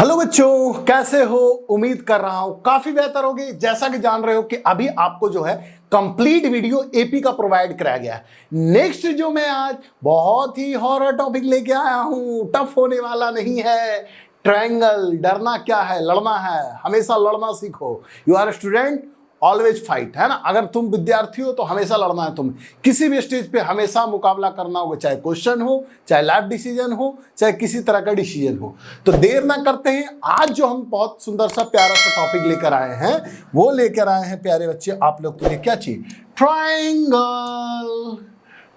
Hello बच्चों, कैसे हो? उम्मीद कर रहा हूं काफी बेहतर होगी। जैसा कि जान रहे हो कि अभी आपको जो है कंप्लीट वीडियो एपी का प्रोवाइड कराया गया है। नेक्स्ट जो मैं आज बहुत ही हॉरर टॉपिक लेके आया हूं, टफ होने वाला नहीं है। ट्रायंगल, डरना क्या है, लड़ना है। हमेशा लड़ना सीखो। You are student, always fight, है ना। अगर तुम विद्यार्थी हो तो हमेशा लड़ना है। तुम्हें किसी भी स्टेज पे हमेशा मुकाबला करना होगा, चाहे क्वेश्चन हो, चाहे लाइफ डिसीजन हो, चाहे किसी तरह का डिसीजन हो। तो देर ना करते हैं, आज जो हम बहुत सुंदर सा प्यारा सा टॉपिक लेकर आए हैं, वो लेकर आए हैं प्यारे बच्चे आप लोग के लिए। क्या चीज? ट्रायंगल।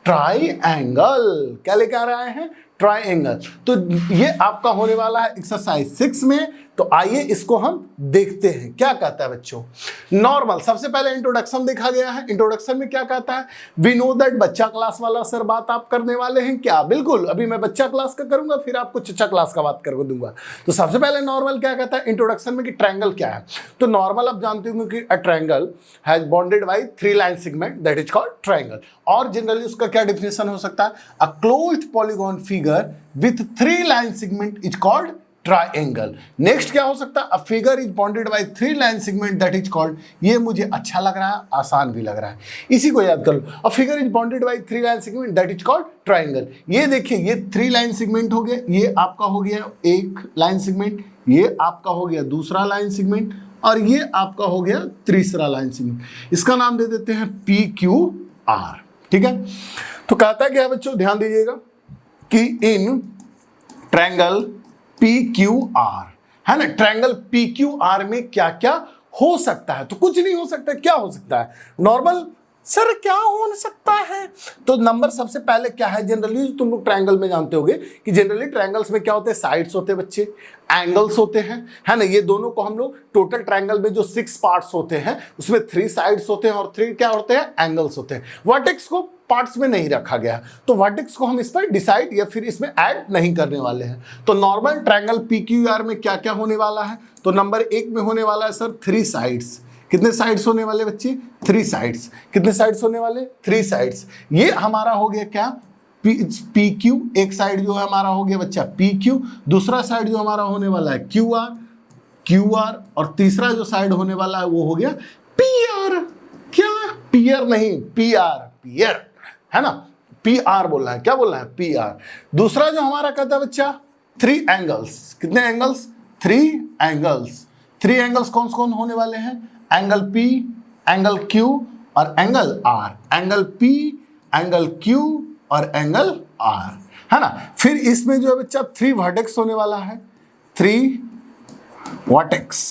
ट्रायंगल क्या लेकर आ रहे हैं? ट्रायंगल। तो ये आपका होने वाला है एक्सरसाइज 6 में। तो आइए इसको हम देखते हैं क्या कहता है बच्चों। नॉर्मल, सबसे पहले इंट्रोडक्शन देखा गया है। इंट्रोडक्शन में क्या कहता है? वी नो दैट बच्चा क्लास वाला सर बात आप करने वाले हैं क्या? बिल्कुल, अभी मैं बच्चा क्लास का करूंगा, फिर आपको चच्चा क्लास का बात कर दूंगा। तो सबसे पहले नॉर्मल क्या कहता है इंट्रोडक्शन में कि ट्रायंगल क्या है। तो नॉर्मल आप जानते होंगे कि a triangle has bounded by 3 line segment, that is called triangle. और जनरली उसका क्या डिफिनेशन हो सकता है? A closed polygon figure with 3 line segment is called triangle. Next क्या हो सकता है? A figure is bounded by 3 line segment that is called, ये मुझे अच्छा लग रहा है, आसान भी लग रहा है, इसी को याद कर लो। A figure is bounded by 3 line segment that is called triangle. ये देखिए, ये 3 लाइन सेगमेंट हो गया, ये आपका हो गया एक लाइन सेगमेंट, ये आपका हो गया दूसरा लाइन सेगमेंट, और ये आपका हो गया तीसरा लाइन सेगमेंट। इसका नाम दे देते हैं पी क्यू आर। ठीक है, तो कहता है क्या बच्चों, ध्यान दीजिएगा कि in triangle P Q R, है ना, ट्रायंगल पी क्यू आर में क्या क्या हो सकता है? तो कुछ नहीं हो सकता। क्या हो सकता है? नॉर्मल सर क्या हो सकता है? तो नंबर सबसे पहले क्या है? जनरली तुम लोग ट्रायंगल में जानते होगे कि जनरली ट्रायंगल्स में क्या होते हैं? साइड्स होते हैं बच्चे, एंगल्स होते हैं, है ना। ये दोनों को हम लोग टोटल ट्रायंगल में जो 6 पार्ट्स होते हैं उसमें 3 साइड्स होते हैं और 3 क्या होते हैं? एंगल्स होते हैं। वर्टेक्स को पार्ट्स में नहीं रखा गया, तो वर्टेक्स को हम इस पर डिसाइड या फिर इसमें ऐड नहीं करने वाले हैं। तो नॉर्मल ट्रायंगल पीक्यूआर में क्या क्या होने वाला है? तो नंबर 1 में होने वाला है सर 3 साइड्स। कितने साइड्स होने वाले बच्चे? 3 साइड्स। कितने साइड्स होने वाले? 3 साइड्स। ये हमारा हो गया क्या? P Q. एक साइड जो है हमारा हो गया बच्चा पी क्यू, दूसरा साइड जो हमारा होने वाला है क्यू आर, और तीसरा जो साइड होने वाला है वो हो गया पी आर। क्या? पीयर नहीं, पी आर, पीयर, है ना। पी आर बोल रहा है, क्या बोल रहा है? P R. दूसरा जो हमारा कहता है बच्चा 3 एंगल्स। कितने एंगल्स? 3 एंगल्स। 3 एंगल्स कौन कौन होने वाले हैं? एंगल P, एंगल Q और angle R। Angle P, angle Q और एंगल R, है ना। फिर इसमें जो है बच्चा 3 वर्टेक्स होने वाला है। 3 वर्टेक्स।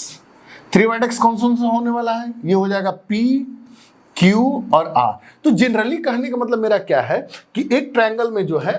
3 वर्टेक्स कौन कौन सा होने वाला है? ये हो जाएगा P, Q और R। तो जनरली कहने का मतलब मेरा क्या है कि एक ट्रायंगल में जो है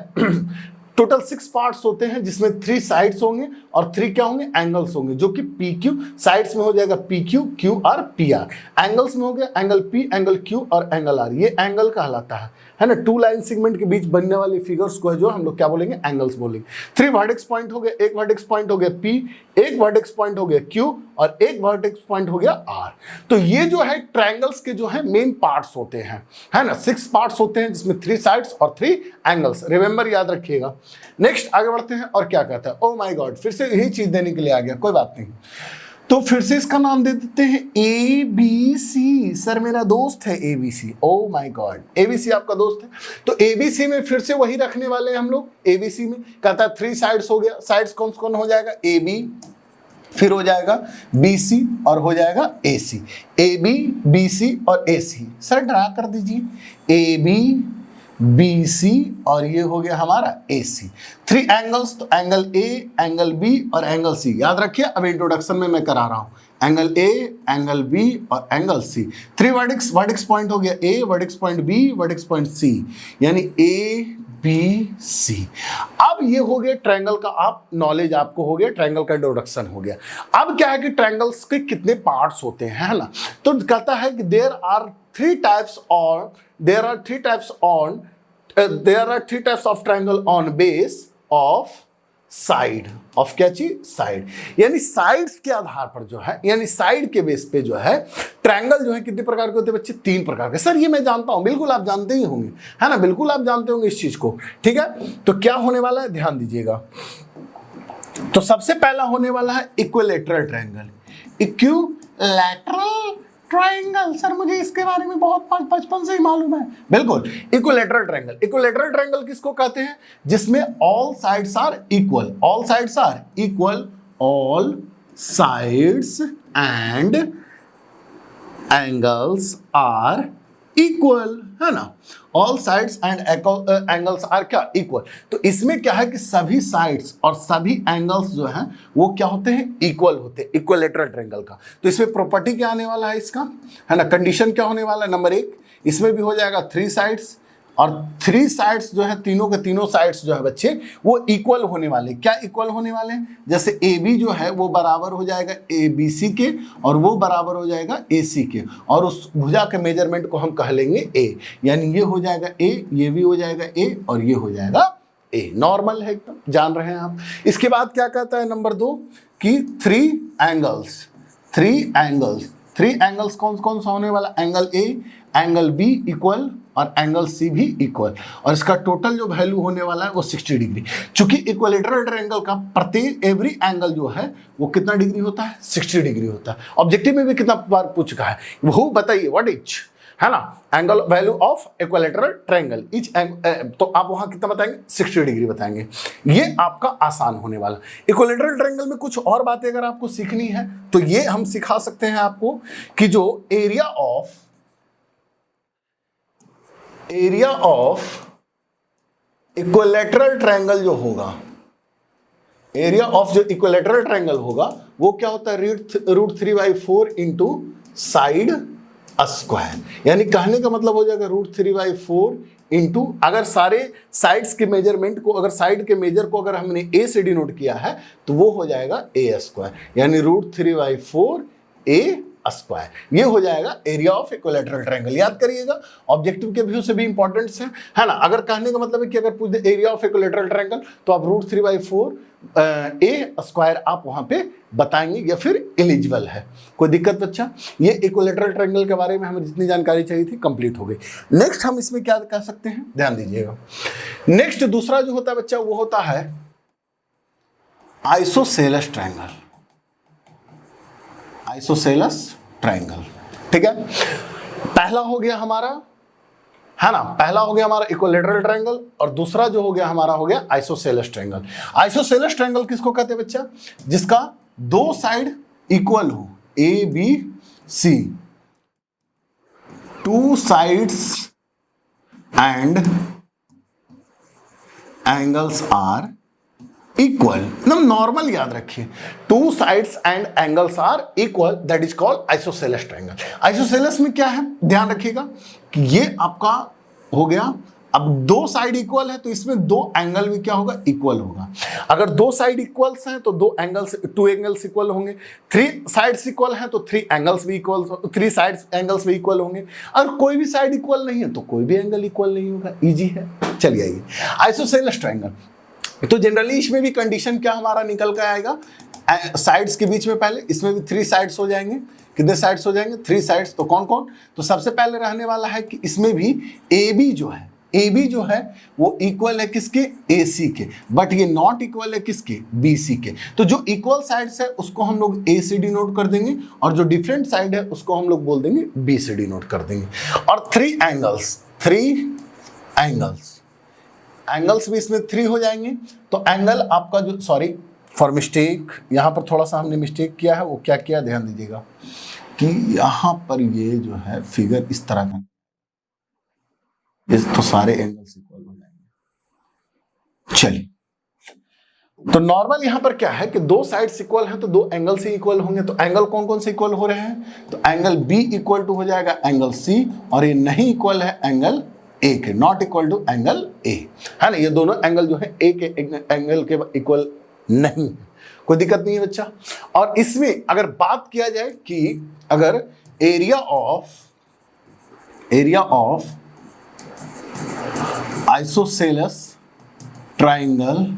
टोटल 6 पार्ट्स होते हैं, जिसमें 3 साइड्स होंगे और 3 क्या होंगे? एंगल्स होंगे, जो कि पी क्यू। साइड्स में हो जाएगा P Q, Q R, P R. Angles में हो गया एंगल पी, एंगल क्यू और एंगल आर। ये एंगल कहलाता है ना। 2 लाइन सेगमेंट के बीच बनने वाली फिगर्स को है जो हम लोग क्या बोलेंगे? एंगल्स बोलेंगे। 3 वर्टेक्स पॉइंट हो गया, एक वर्टेक्स पॉइंट हो गया पी, एक वर्टेक्स पॉइंट हो गया क्यू और एक वर्टेक्स पॉइंट हो गया आर। तो ये जो है ट्रायंगल्स के जो है मेन पार्ट्स होते हैं, है ना। 6 पार्ट्स होते हैं जिसमें 3 साइड्स और 3 एंगल्स। रिमेंबर, याद रखिएगा। नेक्स्ट आगे बढ़ते हैं और क्या कहता है? ओह माय गॉड, फिर से यही चीज देने के लिए आ गया, कोई बात नहीं। तो फिर से इसका नाम दे देते हैं ए बी सी। सर मेरा दोस्त है A B C. Oh my God, A B C आपका दोस्त है। तो ए बी सी में फिर से वही रखने वाले हैं हम लोग। ए बी सी में कहता है 3 साइड्स हो गया। साइड्स कौन कौन हो जाएगा? ए बी, फिर हो जाएगा बी सी और हो जाएगा ए सी। ए बी, बी सी और ए सी। सर ड्रा कर दीजिए, ए बी, बी सी और ये हो गया हमारा ए सी। 3 एंगल्स, तो एंगल ए, एंगल बी और एंगल सी। याद रखिए, अब इंट्रोडक्शन में मैं करा रहा हूं। एंगल ए, एंगल बी और angle C. 3 vertex, vertex point हो गया A, vertex point B, vertex point C, यानी ए बी सी। अब ये हो गया ट्रायंगल का, आप नॉलेज आपको हो गया, ट्रायंगल का इंट्रोडक्शन हो गया। अब क्या है कि ट्रायंगल्स के कितने पार्ट्स होते हैं, है ना। तो कहता है कि there are 3 types of triangle on base of side of क्या चीज? साइड। यानी साइड्स के आधार पर जो है, यानी साइड के बेस पे जो है ट्रायंगल जो है कितने प्रकार के होते हैं बच्चे? 3 प्रकार के। सर ये मैं जानता हूं, बिल्कुल आप जानते ही होंगे, है ना, बिल्कुल आप जानते होंगे इस चीज को। ठीक है, तो क्या होने वाला है ध्यान दीजिएगा। तो सबसे पहला होने वाला है equilateral triangle. Equilateral triangle, sir मुझे इसके बारे में बहुत बचपन से ही मालूम है। बिल्कुल, इक्विलैटरल ट्रायंगल। इक्विलैटरल ट्रायंगल किसको कहते हैं? जिसमें all sides are equal, all sides are equal, all sides and angles are equal, है ना। All sides and angles are क्या? इक्वल। तो इसमें क्या है कि सभी साइड्स और सभी एंगल्स जो हैं वो क्या होते हैं? इक्वल होते हैं, इक्विलैटरल ट्रायंगल का। तो इसमें प्रॉपर्टी क्या आने वाला है इसका, है ना, कंडीशन क्या होने वाला है? नंबर 1, इसमें भी हो जाएगा 3 साइड्स, और 3 साइड्स जो है, तीनों के तीनों साइड्स जो है बच्चे वो इक्वल होने वाले। क्या इक्वल होने वाले हैं? जैसे ए बी जो है वो बराबर हो जाएगा ए बी सी के, और वो बराबर हो जाएगा ए सी के, और उस भुजा के मेजरमेंट को हम कह लेंगे ए, यानी ये हो जाएगा ए, ये भी हो जाएगा ए, और ये हो जाएगा ए। नॉर्मल है एकदम, जान रहे हैं आप। इसके बाद क्या कहता है नंबर 2 कि 3 एंगल्स कौन कौन सा होने वाला? Angle A, angle B equal, और एंगल सी भी इक्वल, और इसका टोटल जो वैल्यू होने वाला है वो 60 डिग्री। चूंकि इक्विलैटरल ट्रायंगल का प्रत्येक एवरी एंगल जो है वो कितना डिग्री होता है? 60 डिग्री होता है। ऑब्जेक्टिव में भी कितना बार पूछ चुका है, वो बताइए व्हाट इज, है ना, angle value of equilateral triangle etch, तो आप वहां कितना बताएंगे? 60 डिग्री बताएंगे। ये आपका आसान होने वाला। इक्विलैटरल ट्रायंगल में कुछ और बातें अगर आपको सीखनी है तो ये हम सिखा सकते हैं आपको कि जो एरिया ऑफ इक्विलैटरल ट्रायंगल जो होगा, एरिया ऑफ जो इक्विलैटरल ट्रायंगल होगा वो क्या होता है? √3/4 इंटू साइड स्क्वायर। यानी कहने का मतलब हो जाएगा √3/4 इंटू, अगर सारे साइड्स के मेजरमेंट को, अगर साइड के मेजर को अगर हमने ए से डिनोट किया है तो वो हो जाएगा ए स्क्वायर, यानी √3/4 ए स्क्वायर। ये हो जाएगा एरिया ऑफ इक्विलैटरल ट्रायंगल। याद करिएगा, ऑब्जेक्टिव के व्यू से भी इंपॉर्टेंट है ना। अगर कहने का मतलब है कि अगर पूछ दे एरिया ऑफ इक्विलैटरल ट्रायंगल तो आप √3/4 ए स्क्वायर आप वहां पे बताएंगे या फिर एलिजिबल है। कोई दिक्कत बच्चा? ये इक्विलैटरल ट्रायंगल के बारे में हमें जितनी जानकारी चाहिए थी कंप्लीट हो गई। नेक्स्ट हम इसमें क्या कह सकते हैं, ध्यान दीजिएगा। नेक्स्ट दूसरा जो होता है बच्चा वो होता है आइसोसेलेस ट्रायंगल। आइसोसेलेस ट्रायंगल, ठीक है। पहला हो गया हमारा, है ना, पहला हो गया हमारा इक्विलैटरल ट्रायंगल, और दूसरा जो हो गया हमारा हो गया आइसोसेलेस ट्रायंगल। आइसोसेलेस ट्रायंगल किसको कहते हैं बच्चा? जिसका 2 साइड इक्वल हो, A B C, 2 sides and angles are equal. Normal याद रखिए, 2 sides and angles are equal, that is called isosceles triangle. Isosceles में क्या है, ध्यान रखिएगा कि ये आपका हो गया, अब 2 साइड इक्वल है तो इसमें 2 एंगल भी क्या होगा? इक्वल होगा। अगर 2 साइड इक्वल्स हैं तो 2 एंगल्स इक्वल होंगे। 3 साइड्स इक्वल हैं तो 3 एंगल्स भी इक्वल, 3 साइड्स एंगल्स भी इक्वल होंगे। अगर कोई भी साइड इक्वल नहीं है तो कोई भी एंगल इक्वल नहीं होगा। इजी है। चलिए आइए, आइसोसेलेस ट्रायंगल। तो जनरली इसमें भी कंडीशन क्या हमारा निकल कर आएगा? साइड्स के बीच में पहले इसमें भी 3 साइड्स हो जाएंगे। कितने साइड्स हो जाएंगे? 3 साइड्स। तो कौन कौन? तो सबसे पहले रहने वाला है कि इसमें भी ए बी जो है वो इक्वल है किसके? ए सी के, बट ये नॉट इक्वल है किसके? बी सी के। तो जो इक्वल साइड्स है उसको हम लोग ए से डिनोट कर देंगे, और जो डिफरेंट साइड है उसको हम लोग बोल देंगे बी से डिनोट कर देंगे। और 3 एंगल्स भी इसमें 3 हो जाएंगे। तो एंगल आपका जो, सॉरी फॉर मिस्टेक, यहां पर थोड़ा सा हमने मिस्टेक किया है। वो क्या किया, ध्यान दीजिएगा कि यहां पर ये जो है फिगर इस तरह का, तो सारे एंगल्स इक्वल हो जाएंगे। चलिए, तो नॉर्मल यहां पर क्या है कि 2 साइड्स इक्वल हैं तो 2 एंगल से इक्वल होंगे। तो एंगल कौन कौन से इक्वल हो रहे हैं? तो एंगल बी इक्वल टू हो जाएगा एंगल सी, और ये नहीं इक्वल है एंगल ए के, not equal to angle A, है ना। ये दोनों एंगल जो है ए के एंगल के इक्वल नहीं है। कोई दिक्कत नहीं है बच्चा। और इसमें अगर बात किया जाए कि अगर area of isosceles triangle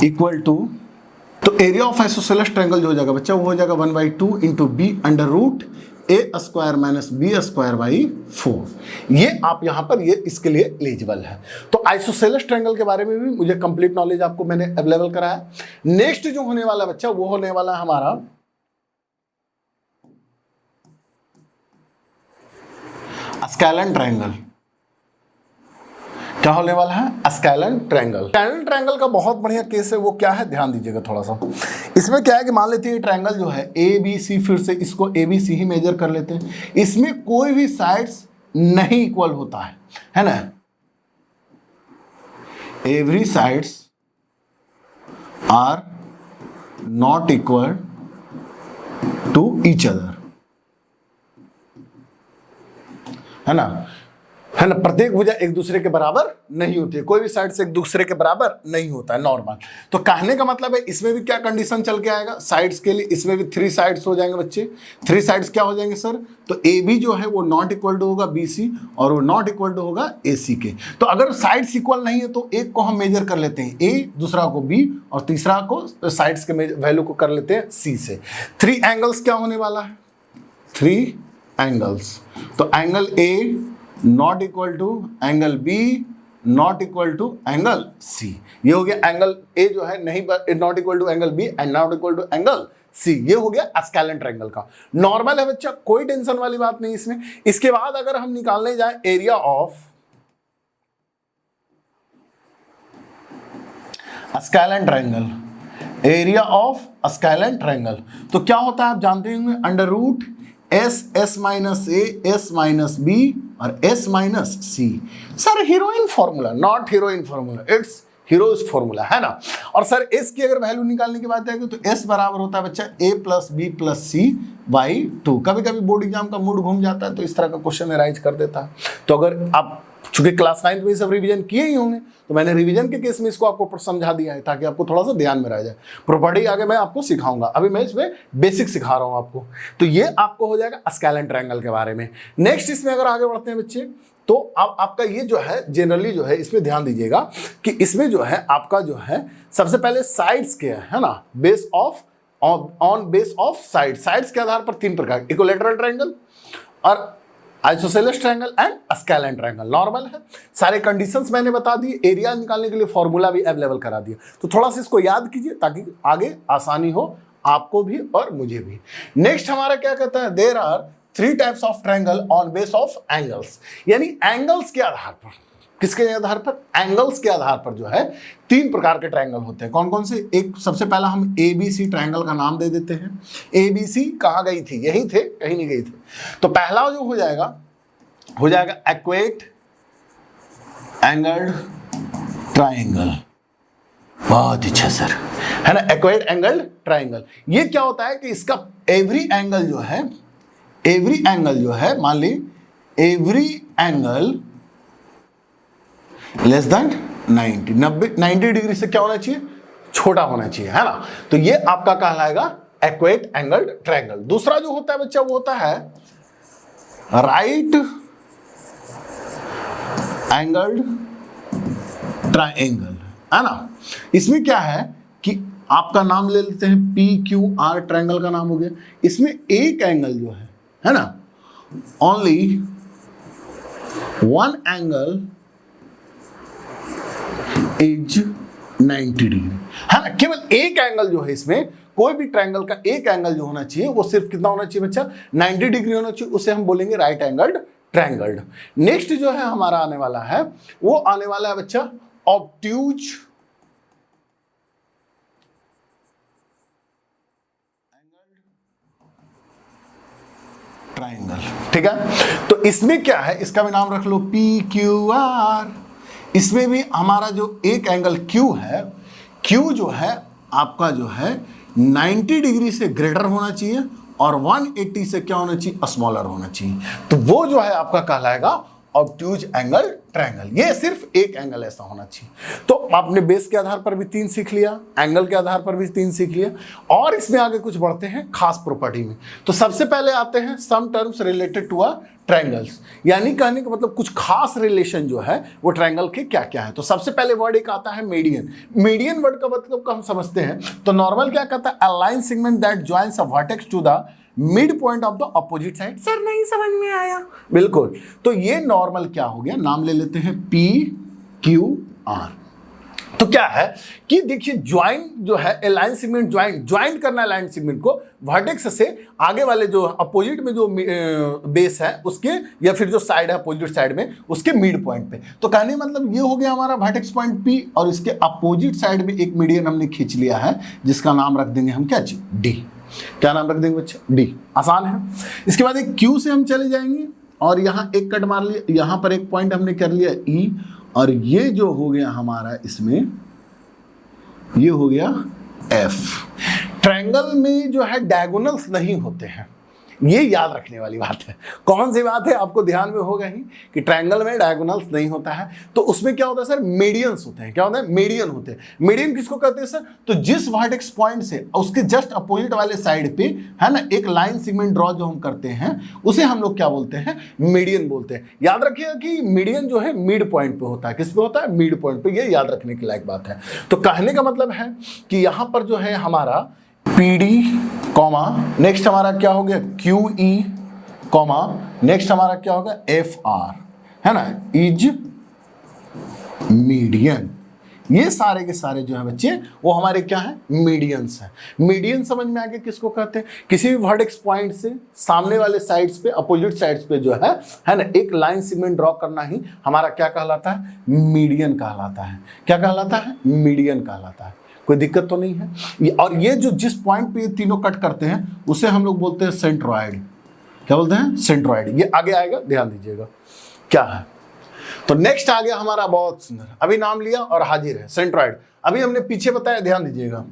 equal to, तो एरिया ऑफ आइसोसेलेस ट्रायंगल जो हो जाएगा बच्चा वो हो जाएगा 1/2 into B under root a² minus b² by 4। ये आप यहां पर ये इसके लिए एलिजिबल है। तो आइसोसेलेस ट्रायंगल के बारे में भी मुझे कंप्लीट नॉलेज आपको मैंने अवेलेबल कराया। नेक्स्ट जो होने वाला बच्चा वो होने वाला है हमारा स्केलन ट्रायंगल। क्या होने वाला है? Scalene triangle. स्केलन ट्रायंगल का बहुत बढ़िया केस है, वो क्या है ध्यान दीजिएगा थोड़ा सा। इसमें क्या है कि मान लेते हैं ट्रायंगल जो है ए बी सी, फिर से इसको ए बी सी ही मेजर कर लेते हैं। इसमें कोई भी साइड्स नहीं इक्वल होता है ना। Every sides are not equal to each other, है ना, है ना। प्रत्येक भुजा एक दूसरे के बराबर नहीं होती है, कोई भी साइड से एक दूसरे के बराबर नहीं होता है नॉर्मल। तो कहने का मतलब है इसमें भी क्या कंडीशन चल के आएगा साइड्स के लिए, इसमें भी 3 साइड्स हो जाएंगे बच्चे। 3 साइड्स क्या हो जाएंगे सर? तो ए बी जो है वो नॉट इक्वल टू होगा बी सी, और वो नॉट इक्वल टू होगा ए सी के। तो अगर साइड्स इक्वल नहीं है तो एक को हम मेजर कर लेते हैं ए, दूसरा को बी, और तीसरा को साइड्स के वैल्यू को कर लेते हैं सी से। 3 एंगल्स क्या होने वाला है? 3 एंगल्स। तो angle A not equal to angle B not equal to angle C. ये हो गया एंगल ए जो है नहीं not equal to angle B and not equal to angle C. ये हो गया स्केलन ट्रायंगल का। नॉर्मल है बच्चा, कोई टेंशन वाली बात नहीं इसमें। इसके बाद अगर हम निकालने जाए area of scalene triangle, area of scalene triangle, तो क्या होता है आप जानते होंगे, under root S minus A, S minus B और S minus C. Sir heroine formula, not heroine formula, it's Heron's formula, है ना। और सर एस की अगर वैल्यू निकालने की बात है तो एस बराबर होता है बच्चा A plus B plus C by 2। कभी कभी बोर्ड एग्जाम का मूड घूम जाता है तो इस तरह का क्वेश्चन अराइज कर देता है। तो अगर आप चूंकि क्लास 9 में सब रिवीजन किए ही होंगे तो मैंने रिवीजन के केस में इसको आपको समझा दिया है ताकि आपको थोड़ा सा ध्यान में रह जाए। प्रॉपर्टी आगे मैं आपको सिखाऊंगा, अभी मैं इसमें बेसिक सिखा रहा हूं आपको। तो ये आपको हो जाएगा स्केलन ट्रायंगल के बारे में। नेक्स्ट इसमें अगर आगे बढ़ते हैं बच्चे तो अब आपका ये जो है जनरली जो है इसमें ध्यान दीजिएगा कि इसमें जो है आपका जो है सबसे पहले साइड्स के है ना, base of on base of sides के आधार पर 3 प्रकार, इक्विलैटरल ट्रायंगल और isosceles triangle and scalene triangle. Normal है, सारे कंडीशंस मैंने बता दिए, एरिया निकालने के लिए फॉर्मूला भी अवेलेबल करा दिया। तो थोड़ा सा इसको याद कीजिए ताकि आगे आसानी हो आपको भी और मुझे भी। नेक्स्ट हमारा क्या कहता है, there are 3 types of triangle on base of angles, यानी एंगल्स के आधार पर, किसके आधार पर? एंगल्स के आधार पर जो है 3 प्रकार के ट्रायंगल होते हैं। कौन कौन से? एक सबसे पहला हम ABC ट्रायंगल का नाम दे देते हैं। ABC कहाँ गई थी? यही थे, कहीं नहीं गई थी। तो पहला जो हो जाएगा एक्वेट एंगल्ड ट्रायंगल। बहुत अच्छा सर, है ना, एक्वेट एंगल्ड ट्रायंगल। ये क्या होता है कि इसका एवरी एंगल जो है मान ली every angle less than 90 degree से क्या होना चाहिए? छोटा होना चाहिए, है ना। तो ये आपका कहलाएगा एक्वेट एंगल्ड ट्रायंगल। दूसरा जो होता है बच्चा वो होता है राइट एंगल्ड ट्रायंगल, है ना। इसमें क्या है कि आपका नाम ले लेते हैं PQR ट्रायंगल का नाम हो गया। इसमें एक एंगल जो है ना, only one angle is 90 degree, है ना। केवल एक एंगल जो है इसमें, कोई भी ट्रायंगल का एक एंगल जो होना चाहिए वो सिर्फ कितना होना चाहिए बच्चा? 90 डिग्री होना चाहिए। उसे हम बोलेंगे राइट एंगल्ड ट्रायंगल। नेक्स्ट जो है हमारा आने वाला है वो आने वाला है बच्चा ऑब्ट्यूज ट्रायंगल, ठीक है। तो इसमें क्या है, इसका भी नाम रख लो PQR। इसमें भी हमारा जो एक एंगल Q है, Q जो है आपका जो है 90 डिग्री से ग्रेटर होना चाहिए और 180 से क्या होना चाहिए? स्मॉलर होना चाहिए। तो वो जो है आपका कहलाएगा ऑब्ट्यूज एंगल ट्रायंगल। ये सिर्फ एक एंगल ऐसा होना चाहिए। तो आपने बेस के आधार पर भी 3 सीख लिया, एंगल के आधार पर भी 3 सीख लिया, और इसमें आगे कुछ बढ़ते हैं खास प्रॉपर्टी में। तो सबसे पहले आते हैं some terms related to a triangles, यानी कहने का मतलब कुछ खास रिलेशन जो है वो ट्रायंगल के क्या क्या है। तो सबसे पहले वर्ड एक आता है मीडियन। मीडियन वर्ड का मतलब हम समझते हैं तो नॉर्मल क्या कहता है? A line segment that joins a vertex to the mid point of the opposite side. Sir नहीं समझ में आया। बिल्कुल, तो ये नॉर्मल क्या हो गया, नाम ले लेते हैं पी क्यू आर। तो क्या है कि देखिए ज्वाइंट जो है लाइन सेगमेंट, ज्वाइंट करना है लाइन सेगमेंट को वर्टेक्स से आगे वाले जो अपोजिट में जो बेस है उसके, या फिर जो साइड है अपोजिट साइड में उसके मिड पॉइंट पे। तो कहने मतलब ये हो गया हमारा वर्टेक्स पॉइंट पी, और इसके अपोजिट साइड में एक मीडियन हमने खींच लिया है जिसका नाम रख देंगे हम क्या जी, डी। क्या नाम रख देंगे बच्चा, डी। आसान है। इसके बाद एक क्यू से हम चले जाएंगे और यहाँ एक कट मार लिया, यहाँ पर एक पॉइंट हमने कर लिया ई, और ये जो हो गया हमारा इसमें ये हो गया एफ। ट्रायंगल में जो है डायगोनल्स नहीं होते हैं, ये याद रखने वाली बात है। कौन सी बात है, आपको ध्यान में होगा ही कि ट्रायंगल में डायगोनल्स नहीं होता है, तो उसमें क्या होता है सर, मीडियंस होते हैं। क्या होता है, मीडियन होते हैं। मीडियन किसको कहते हैं सर, तो जिस वर्टेक्स पॉइंट से उसके जस्ट अपोजिट वाले साइड पे है ना एक लाइन सेगमेंट ड्रॉ जो हम करते हैं उसे हम लोग क्या बोलते हैं, मीडियन बोलते हैं। याद रखिएगा कि मीडियन जो है मिड पॉइंट पे होता है। किस पे होता है, मिड पॉइंट पे। ये याद रखने की लायक बात है। तो कहने का मतलब है कि यहां पर जो है हमारा PD कॉमा, नेक्स्ट हमारा क्या हो गया QE कॉमा, नेक्स्ट हमारा क्या होगा FR, है ना, इज मीडियन। ये सारे के सारे जो है बच्चे वो हमारे क्या है, मीडियंस है। मीडियन समझ में आ गया किसको कहते हैं, किसी भी वर्टेक्स पॉइंट से सामने वाले साइड्स पे, अपोजिट साइड्स पे जो है ना एक लाइन सेगमेंट ड्रॉ करना ही हमारा क्या कहलाता है, मीडियन कहलाता है। क्या कहलाता है, मीडियन कहलाता है। कोई दिक्कत तो नहीं है। और ये जो जिस पॉइंट पे ये तीनों कट करते हैं उसे हम लोग बोलते हैं सेंट्रॉइड। क्या बोलते हैं, सेंट्रॉइड। ये आगे आएगा, ध्यान दीजिएगा क्या है। तो नेक्स्ट आ गया हमारा, बहुत सुंदर, अभी नाम लिया और हाजिर है, सेंट्रॉइड। अभी हमने पीछे बताया, ध्यान दीजिएगा।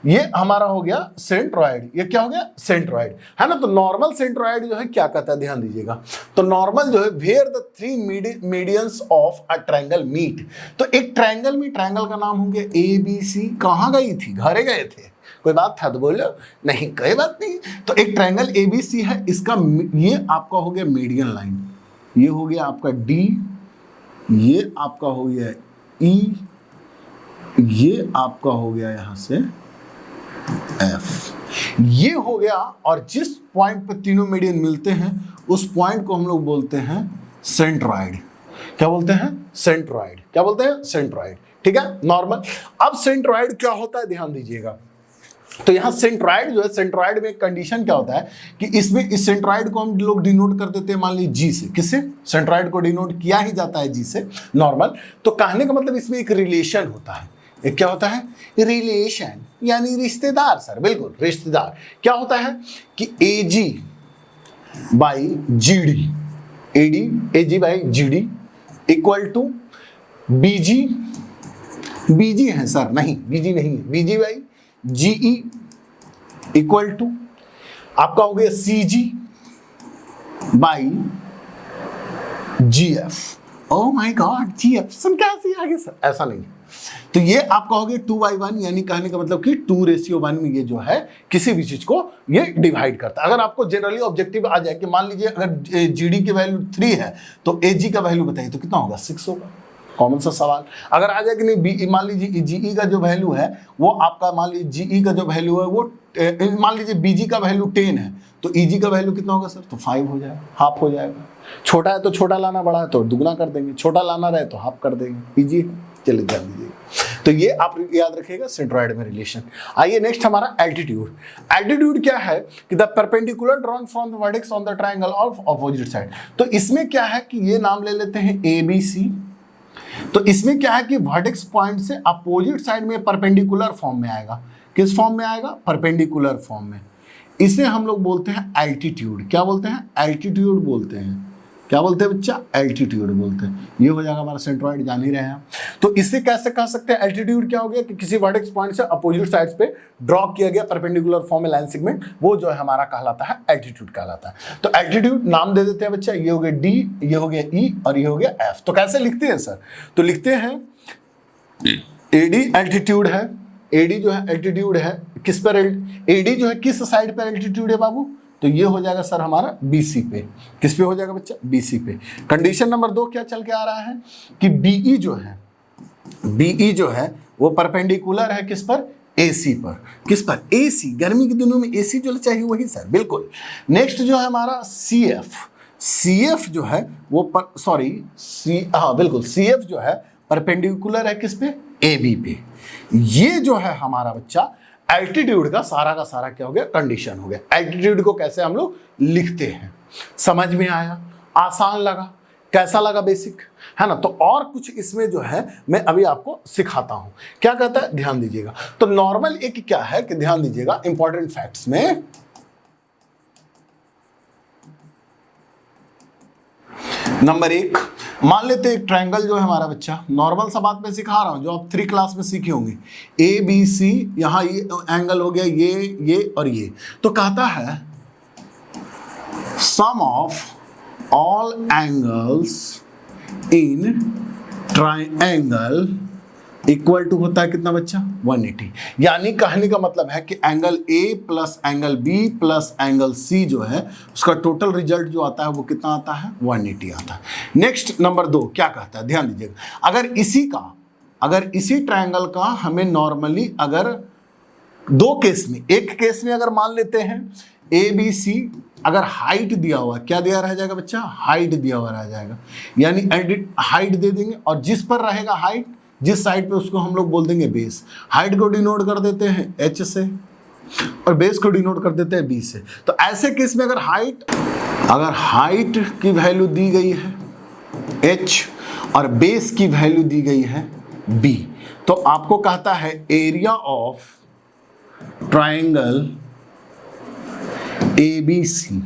ये हमारा हो गया सेंट्रॉइड। ये क्या हो गया, सेंट्रॉइड, है ना। तो नॉर्मल सेंट्रॉइड जो है क्या कहता है, ध्यान दीजिएगा। तो नॉर्मल जो है where the three medians of a triangle meet. तो एक ट्रायंगल में, ट्रायंगल का नाम हो गया ABC। कहाँ गई थी, घरे गए थे, कोई बात था तो बोलो, नहीं कोई बात नहीं। तो एक ट्रायंगल ABC है, इसका ये आपका हो गया मीडियन लाइन, ये हो गया आपका D, ये आपका हो गया E, ये आपका हो गया यहां से F। ये हो गया, और जिस पॉइंट पे तीनों मीडियन मिलते हैं उस पॉइंट को हम लोग बोलते हैं सेंट्रॉइड। क्या बोलते हैं, सेंट्रॉइड। क्या बोलते हैं, सेंट्रॉइड। ठीक है, नॉर्मल। अब सेंट्रॉइड क्या होता है, ध्यान दीजिएगा। तो यहाँ सेंट्रॉइड जो है, सेंट्रॉइड में एक कंडीशन क्या होता है कि इसमें इस सेंट्रॉइड को हम लोग डिनोट कर देते हैं, मान लीजिए जी से। किससे, सेंट्रॉइड को डिनोट किया ही जाता है जी से, नॉर्मल। तो कहने का मतलब इसमें एक रिलेशन होता है। एक क्या होता है, रिलेशन, यानी रिश्तेदार सर, बिल्कुल रिश्तेदार। क्या होता है कि AG by GD, AG by GD equal to BG है सर, नहीं BG नहीं है, BG by GE equal to आपका हो गया CG by GF। Oh my God, GF सुन कैसे आगे सर, ऐसा नहीं है। तो ये आपका हो गया 2/1, यानी कहने का मतलब कि 2:1 में ये जो है किसी भी चीज को ये डिवाइड करता है। अगर आपको जनरली ऑब्जेक्टिव आ जाए कि मान लीजिए अगर GD की वैल्यू 3 है तो AG का वैल्यू बताइए तो कितना होगा, 6 होगा। कॉमन सा सवाल। अगर आ जाए कि नहीं, मान लीजिए GE का जो वैल्यू है वो आपका, मान लीजिए GE का जो वैल्यू है वो मान लीजिए BG का वैल्यू 10 है तो EG का वैल्यू कितना होगा सर, तो 5 हो जाएगा, हाफ हो जाएगा। छोटा है तो छोटा लाना, बड़ा है तो दुगना कर देंगे, छोटा लाना रहे तो हाफ कर देंगे। इजी है, चलिए ध्यान दीजिए। तो ये आप याद रखिएगा सेंट्रॉइड में रिलेशन। आइए नेक्स्ट हमारा एल्टीट्यूड। एल्टीट्यूड क्या है कि the perpendicular drawn from the vertex on the triangle of opposite side. तो इसमें क्या है कि ये नाम ले लेते हैं ABC। तो इसमें क्या है कि वर्टेक्स पॉइंट से अपोजिट साइड में परपेंडिकुलर फॉर्म में आएगा। किस फॉर्म में आएगा, परपेंडिकुलर फॉर्म में। इसे हम लोग बोलते हैं एल्टीट्यूड। क्या बोलते हैं, एल्टीट्यूड बोलते हैं। क्या बोलते हैं बच्चा, एल्टीट्यूड बोलते हैं। ये हो जाएगा हमारा सेंट्रॉइड, जान ही रहे हैं। तो इससे कैसे कह सकते हैं एल्टीट्यूड क्या हो गया कि किसी वर्टेक्स पॉइंट से अपोजिट साइड्स पे ड्रॉ किया गया परपेंडिकुलर फॉर्म में लाइन सेगमेंट, वो जो है हमारा कहलाता है एल्टीट्यूड कहलाता है। तो एल्टीट्यूड नाम दे देते हैं बच्चा, ये हो गया D, ये हो गया E और ये हो गया F। तो कैसे लिखते हैं सर, तो लिखते हैं AD एल्टीट्यूड है, AD जो है एल्टीट्यूड है किस पर, AD जो है किस साइड पर एल्टीट्यूड है बाबू, तो ये हो जाएगा सर हमारा BC पे। किस पे हो जाएगा बच्चा, BC पे। कंडीशन नंबर 2 क्या चल के आ रहा है कि BE जो है वो परपेंडिकुलर है किस पर, एसी पर। किस पर? एसी। गर्मी के दिनों में एसी जो चाहिए वही सर, बिल्कुल। नेक्स्ट जो है हमारा सीएफ। सीएफ जो है वो बिल्कुल सीएफ जो है परपेंडिकुलर है किस पे? एबी पे। ये जो है हमारा बच्चा एल्टीट्यूड का सारा क्या हो गया? कंडीशन हो गया। एल्टीट्यूड को कैसे हम लोग लिखते हैं, समझ में आया? आसान लगा? कैसा लगा बेसिक, है ना? तो और कुछ इसमें जो है मैं अभी आपको सिखाता हूं। क्या कहता है, ध्यान दीजिएगा। तो नॉर्मल एक क्या है कि ध्यान दीजिएगा, इंपॉर्टेंट फैक्ट्स में नंबर 1, मान लेते हैं एक ट्रायंगल जो है हमारा बच्चा, नॉर्मल सा बात मैं सिखा रहा हूं जो आप 3 क्लास में सीखे होंगे। ए बी सी, यहां ये एंगल हो गया, ये और ये। तो कहता है sum of all angles in triangle equal to होता है कितना बच्चा? 180। यानी कहने का मतलब है कि angle A plus angle B plus angle C जो है उसका टोटल रिजल्ट जो आता है वो कितना आता है? 180 आता है। नेक्स्ट नंबर 2 क्या कहता है, ध्यान दीजिएगा। अगर इसी ट्रायंगल का हमें नॉर्मली अगर 2 केस में, एक केस में अगर मान लेते हैं ए बी सी, अगर हाइट दिया हुआ, क्या दिया रह जाएगा बच्चा? हाइट दिया हुआ रह जाएगा। यानी हाइट दे देंगे और जिस पर रहेगा हाइट, जिस साइड पे, उसको हम लोग बोल देंगे बेस। हाइट को डिनोट कर देते हैं एच से और बेस को डिनोट कर देते हैं बी से। तो ऐसे केस में अगर हाइट की वैल्यू दी गई है एच और बेस की वैल्यू दी गई है बी, तो आपको कहता है area of triangle ABC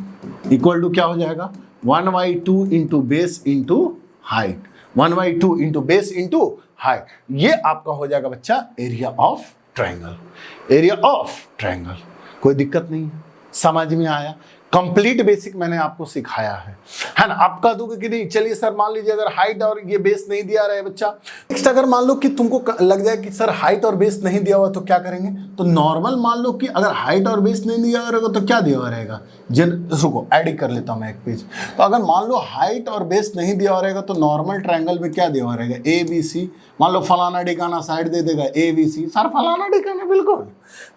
equal to क्या हो जाएगा? 1/2 into base into height. 1/2 into base into height, ये आपका हो जाएगा बच्चा area of triangle. Area of triangle, कोई दिक्कत नहीं है, समझ में आया? कंप्लीट बेसिक मैंने आपको सिखाया है ना? आप कह दोगे कि नहीं, चलिए सर मान लीजिए अगर हाइट और ये बेस नहीं दिया रहा है बच्चा, नेक्स्ट अगर मान लो कि तुमको लग जाए कि सर हाइट और बेस नहीं दिया हुआ तो क्या करेंगे? तो नॉर्मल मान लो कि अगर हाइट और बेस नहीं दिया हुआ रहेगा तो क्या दिया हुआ रहेगा? रुको ऐड कर लेता हूँ मैं एक पेज। तो अगर मान लो हाइट और बेस नहीं दिया हुआ रहेगा तो नॉर्मल ट्रायंगल में क्या दिया हुआ रहेगा? A B C. मान लो फलाना ठिकाना साइड दे देगा ए बी सी, सर फलाना ठिकाना, बिल्कुल।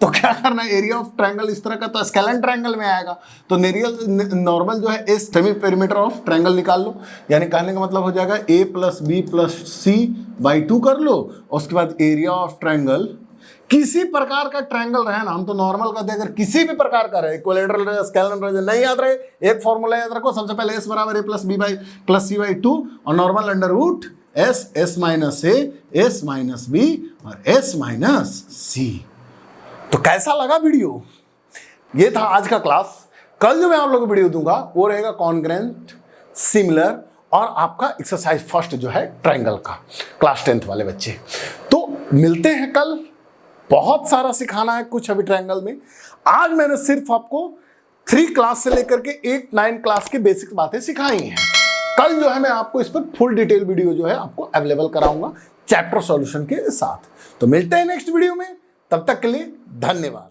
तो क्या करना है, एरिया ऑफ ट्रायंगल इस तरह का तो स्केलेन ट्रायंगल में आएगा। तो नॉर्मल जो है इस सेमी पेरीमीटर ऑफ ट्रायंगल निकाल लो। यानी कहने का मतलब हो जाएगा a plus B plus C by 2 कर लो। उसके बाद एरिया ऑफ ट्रायंगल, किसी प्रकार का ट्रायंगल रहे ना, हम तो नॉर्मल कहते हैं, अगर किसी भी प्रकार का रहे, इक्विलैटरल रहे, स्केलेन रहे, नहीं याद रहे, एक फॉर्मूला याद रखो। सबसे पहले s बराबर a plus B by plus C by 2 और normal under root s minus a, s minus b और s माइनस c। तो कैसा लगा वीडियो? ये था आज का क्लास। कल जो मैं आप लोगों को वीडियो दूंगा वो रहेगा कॉन्ग्रेंट, सिमिलर और आपका एक्सरसाइज फर्स्ट जो है ट्रायंगल का, क्लास 10th वाले बच्चे। तो मिलते हैं कल। बहुत सारा सिखाना है कुछ अभी ट्रायंगल में। आज मैंने सिर्फ आपको 3 क्लास से लेकर के 8-9 क्लास की बेसिक बातें सिखाई हैं। कल जो है मैं आपको इस पर फुल डिटेल वीडियो जो है आपको अवेलेबल कराऊंगा चैप्टर सॉल्यूशन के साथ। तो मिलते हैं नेक्स्ट वीडियो में, तब तक के लिए धन्यवाद।